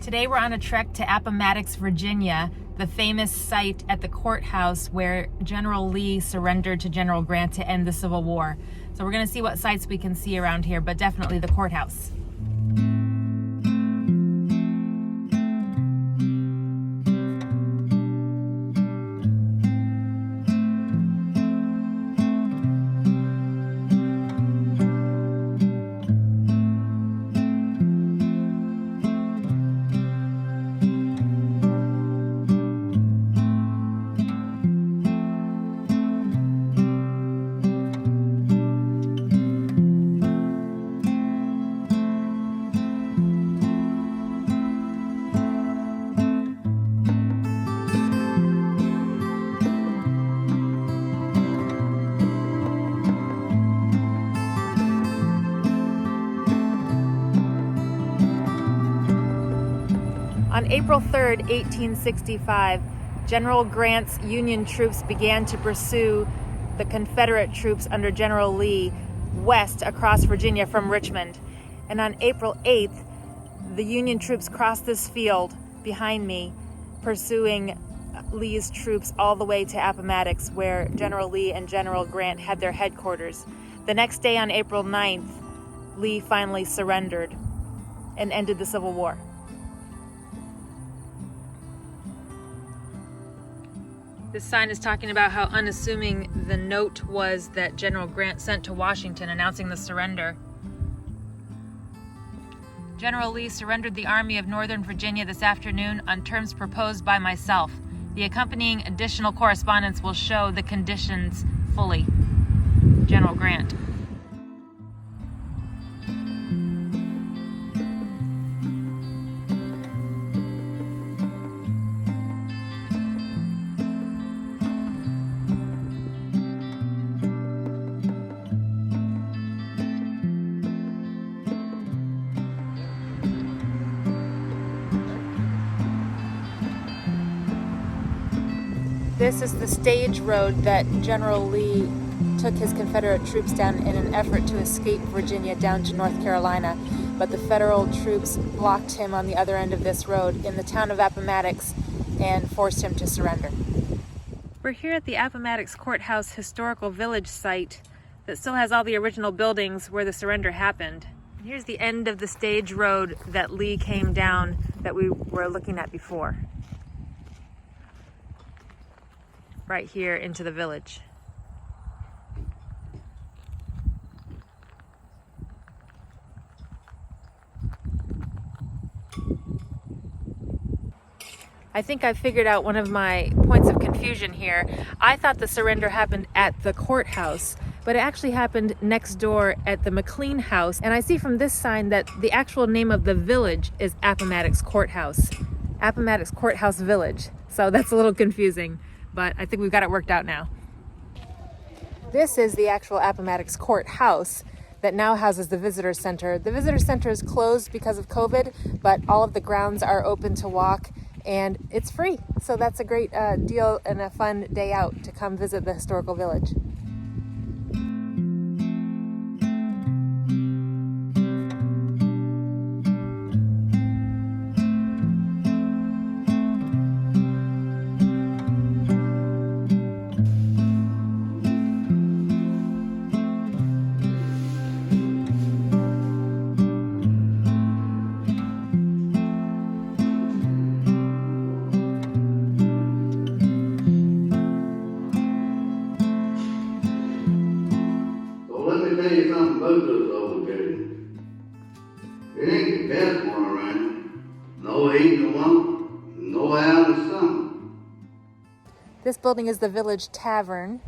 Today we're on a trek to Appomattox, Virginia, the famous site at the courthouse where General Lee surrendered to General Grant to end the Civil War. So we're going to see what sites we can see around here, but definitely the courthouse. On April 3rd, 1865, General Grant's Union troops began to pursue the Confederate troops under General Lee west across Virginia from Richmond. And on April 8th, the Union troops crossed this field behind me, pursuing Lee's troops all the way to Appomattox, where General Lee and General Grant had their headquarters. The next day, on April 9th, Lee finally surrendered and ended the Civil War. This sign is talking about how unassuming the note was that General Grant sent to Washington announcing the surrender. General Lee surrendered the Army of Northern Virginia this afternoon on terms proposed by myself. The accompanying additional correspondence will show the conditions fully. General Grant. This is the stage road that General Lee took his Confederate troops down in an effort to escape Virginia down to North Carolina, but the Federal troops blocked him on the other end of this road in the town of Appomattox and forced him to surrender. We're here at the Appomattox Court House historical village site that still has all the original buildings where the surrender happened. Here's the end of the stage road that Lee came down that we were looking at before. Right here into the village. I think I figured out one of my points of confusion here. I thought the surrender happened at the courthouse, but it actually happened next door at the McLean House. And I see from this sign that the actual name of the village is Appomattox Court House. Appomattox Court House Village. So that's a little confusing, but I think we've got it worked out now. This is the actual Appomattox Court House that now houses the visitor center. The visitor center is closed because of COVID, but all of the grounds are open to walk and it's free. So that's a great deal and a fun day out to come visit the historical village. Tell you something about those old days. It ain't the best one around. No heat in the winter, no out in the summer. This building is the Village Tavern.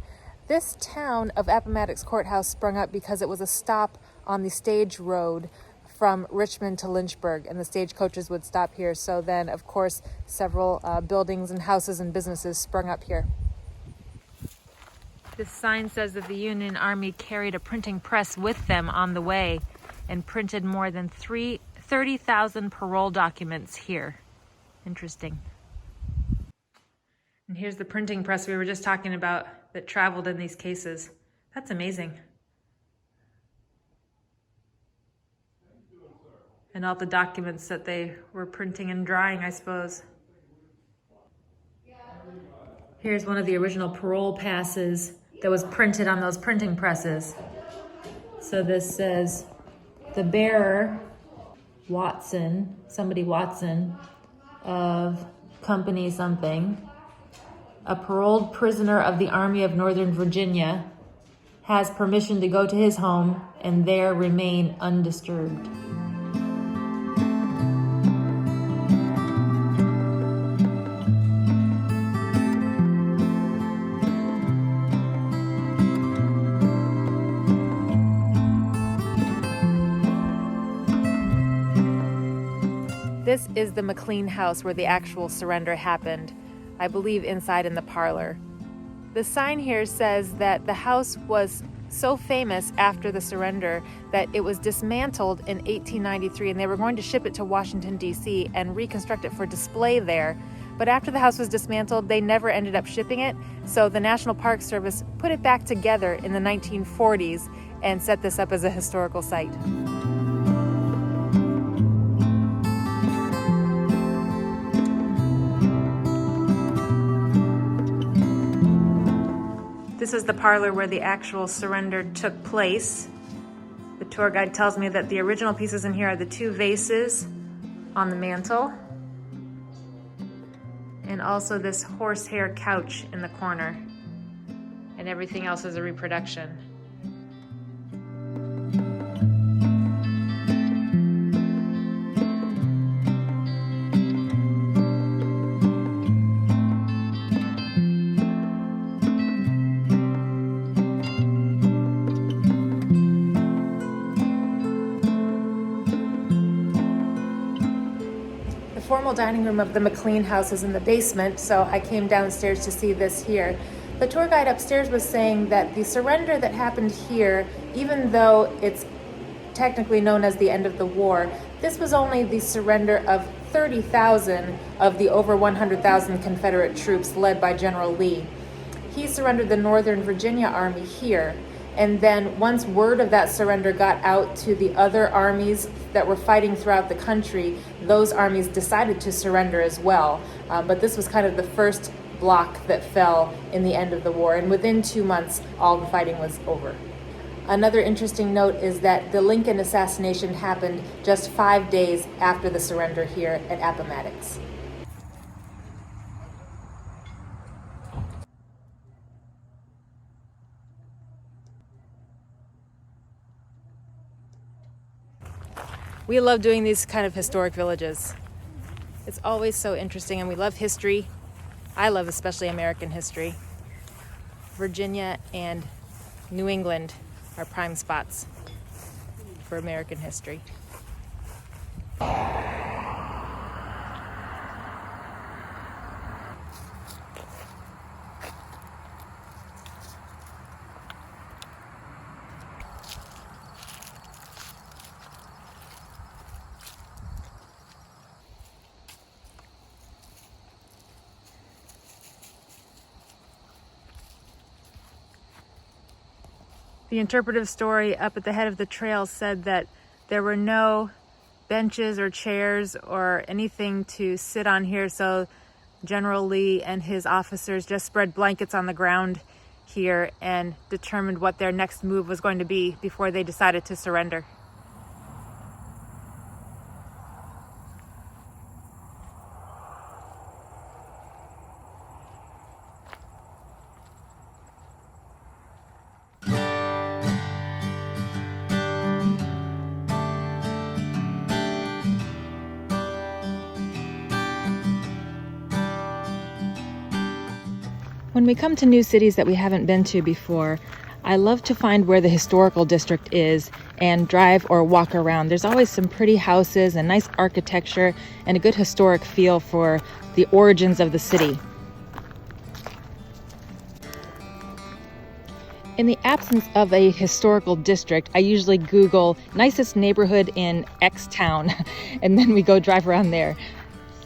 This town of Appomattox Courthouse sprung up because it was a stop on the stage road from Richmond to Lynchburg, and the stagecoaches would stop here. So then, of course, several buildings and houses and businesses sprung up here. This sign says that the Union Army carried a printing press with them on the way and printed more than 30,000 parole documents here. Interesting. And here's the printing press we were just talking about that traveled in these cases. That's amazing. and all the documents that they were printing and drying, I suppose. Here's one of the original parole passes that was printed on those printing presses. So this says, the bearer, Watson, somebody Watson, of company something, a paroled prisoner of the Army of Northern Virginia, has permission to go to his home and there remain undisturbed. This is the McLean House where the actual surrender happened, I believe inside in the parlor. The sign here says that the house was so famous after the surrender that it was dismantled in 1893 and they were going to ship it to Washington, D.C. and reconstruct it for display there. But after the house was dismantled, they never ended up shipping it, so the National Park Service put it back together in the 1940s and set this up as a historical site. This is the parlor where the actual surrender took place. The tour guide tells me that the original pieces in here are the two vases on the mantle and also this horsehair couch in the corner, and everything else is a reproduction. The formal dining room of the McLean House is in the basement, so I came downstairs to see this here. The tour guide upstairs was saying that the surrender that happened here, even though it's technically known as the end of the war, this was only the surrender of 30,000 of the over 100,000 Confederate troops led by General Lee. He surrendered the Northern Virginia Army here. And then once word of that surrender got out to the other armies that were fighting throughout the country, those armies decided to surrender as well. But this was kind of the first block that fell in the end of the war. And within 2 months, all the fighting was over. Another interesting note is that the Lincoln assassination happened just 5 days after the surrender here at Appomattox. We love doing these kind of historic villages. It's always so interesting, and we love history. I love especially American history. Virginia and New England are prime spots for American history. The interpretive story up at the head of the trail said that there were no benches or chairs or anything to sit on here, so General Lee and his officers just spread blankets on the ground here and determined what their next move was going to be before they decided to surrender. When we come to new cities that we haven't been to before, I love to find where the historical district is and drive or walk around. There's always some pretty houses and nice architecture and a good historic feel for the origins of the city. In the absence of a historical district, I usually Google nicest neighborhood in X town, and then we go drive around there.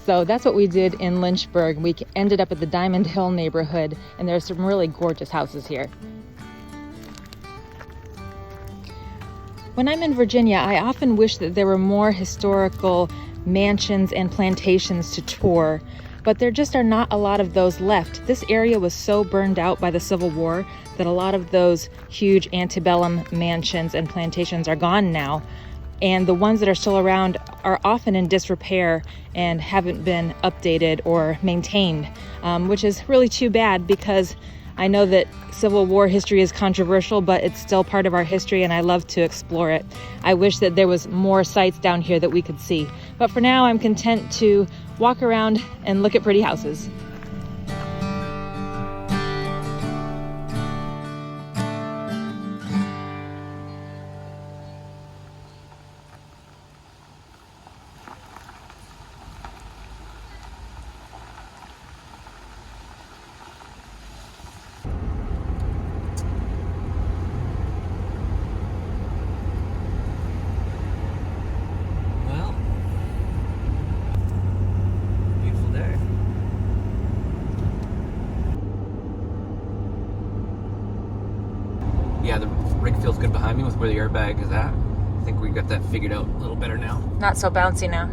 So that's what we did in Lynchburg. We ended up at the Diamond Hill neighborhood, and there's some really gorgeous houses here. When I'm in Virginia, I often wish that there were more historical mansions and plantations to tour, but there just are not a lot of those left. This area was so burned out by the Civil War that a lot of those huge antebellum mansions and plantations are gone now. And the ones that are still around are often in disrepair and haven't been updated or maintained, which is really too bad, because I know that Civil War history is controversial, but it's still part of our history and I love to explore it. I wish that there was more sites down here that we could see. But for now, I'm content to walk around and look at pretty houses. Yeah, the rig feels good behind me with where the airbag is at. I think we got that figured out a little better now. Not so bouncy now.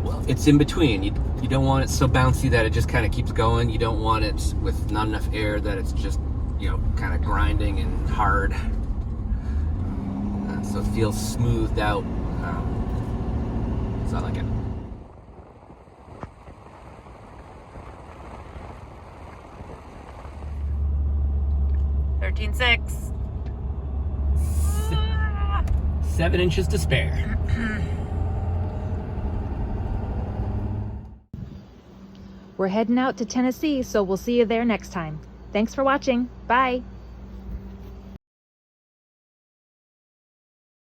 Well, it's in between. You don't want it so bouncy that it just kind of keeps going. You don't want it with not enough air that it's just, kind of grinding and hard. So it feels smoothed out. So I like it. $13,600. 7 inches to spare. We're heading out to Tennessee, so we'll see you there next time. Thanks for watching. Bye.